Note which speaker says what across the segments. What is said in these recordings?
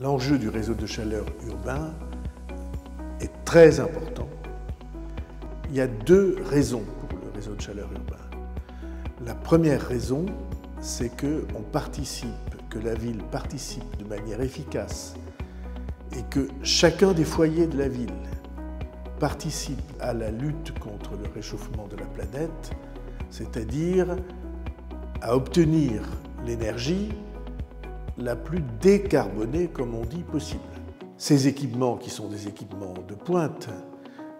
Speaker 1: L'enjeu du réseau de chaleur urbain est très important. Il y a deux raisons pour le réseau de chaleur urbain. La première raison, c'est que la ville participe de manière efficace et que chacun des foyers de la ville participe à la lutte contre le réchauffement de la planète, c'est-à-dire à obtenir l'énergie la plus décarbonée, comme on dit, possible. Ces équipements, qui sont des équipements de pointe,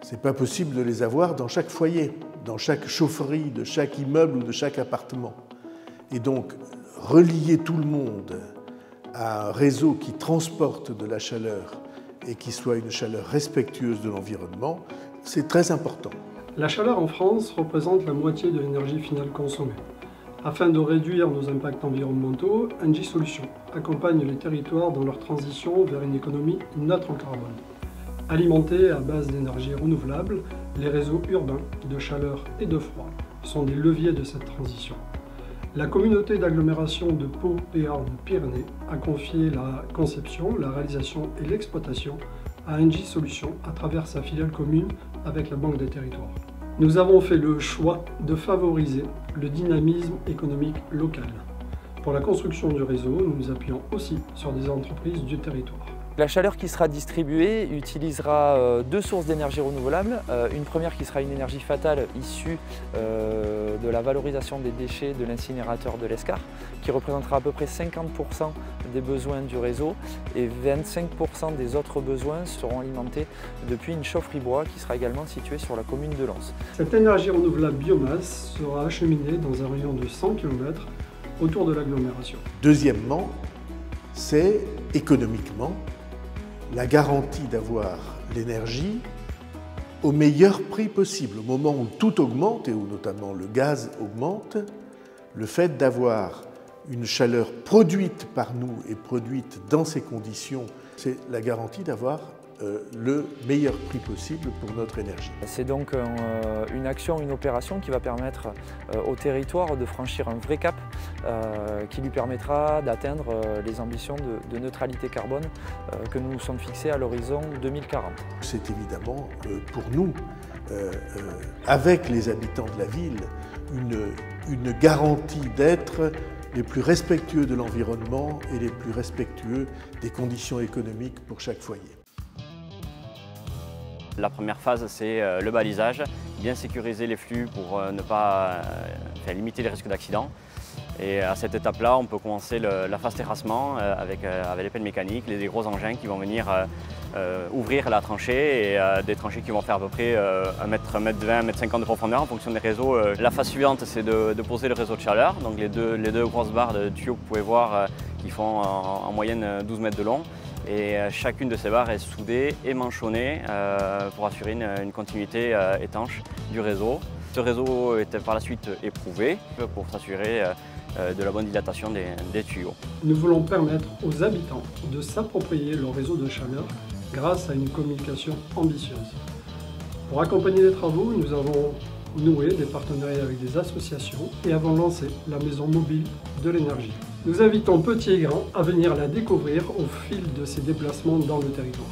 Speaker 1: c'est pas possible de les avoir dans chaque foyer, dans chaque chaufferie, de chaque immeuble ou de chaque appartement. Et donc, relier tout le monde à un réseau qui transporte de la chaleur et qui soit une chaleur respectueuse de l'environnement, c'est très important.
Speaker 2: La chaleur en France représente la moitié de l'énergie finale consommée. Afin de réduire nos impacts environnementaux, Engie Solutions accompagne les territoires dans leur transition vers une économie neutre en carbone. Alimentés à base d'énergie renouvelable, les réseaux urbains de chaleur et de froid sont des leviers de cette transition. La communauté d'agglomération de Pau, Béarn, Pyrénées a confié la conception, la réalisation et l'exploitation à Engie Solutions à travers sa filiale commune avec la Banque des Territoires. Nous avons fait le choix de favoriser le dynamisme économique local. Pour la construction du réseau, nous nous appuyons aussi sur des entreprises du territoire.
Speaker 3: La chaleur qui sera distribuée utilisera deux sources d'énergie renouvelable. Une première qui sera une énergie fatale issue de la valorisation des déchets de l'incinérateur de l'Escar, qui représentera à peu près 50% des besoins du réseau et 25% des autres besoins seront alimentés depuis une chaufferie bois qui sera également située sur la commune de Lens.
Speaker 2: Cette énergie renouvelable biomasse sera acheminée dans un rayon de 100 km autour de l'agglomération.
Speaker 1: Deuxièmement, c'est économiquement la garantie d'avoir l'énergie au meilleur prix possible. Au moment où tout augmente, et où notamment le gaz augmente, le fait d'avoir une chaleur produite par nous et produite dans ces conditions, c'est la garantie d'avoir le meilleur prix possible pour notre énergie.
Speaker 3: C'est donc une action, une opération qui va permettre au territoire de franchir un vrai cap qui lui permettra d'atteindre les ambitions de neutralité carbone que nous nous sommes fixées à l'horizon 2040.
Speaker 1: C'est évidemment pour nous, avec les habitants de la ville, une garantie d'être les plus respectueux de l'environnement et les plus respectueux des conditions économiques pour chaque foyer.
Speaker 4: La première phase, c'est le balisage, bien sécuriser les flux pour ne pas limiter les risques d'accident. Et à cette étape-là, on peut commencer la phase terrassement avec les pelles mécaniques, les gros engins qui vont venir ouvrir la tranchée et des tranchées qui vont faire à peu près 1 mètre 20, 1 mètre 50 de profondeur en fonction des réseaux. La phase suivante, c'est de poser le réseau de chaleur, donc les deux grosses barres de tuyaux que vous pouvez voir qui font en moyenne 12 mètres de long. Et chacune de ces barres est soudée et manchonnée pour assurer une continuité étanche du réseau. Ce réseau est par la suite éprouvé pour s'assurer de la bonne dilatation des tuyaux.
Speaker 2: Nous voulons permettre aux habitants de s'approprier leur réseau de chaleur grâce à une communication ambitieuse. Pour accompagner les travaux, nous avons noué des partenariats avec des associations et avons lancé la maison mobile de l'énergie. Nous invitons petits et grands à venir la découvrir au fil de ses déplacements dans le territoire.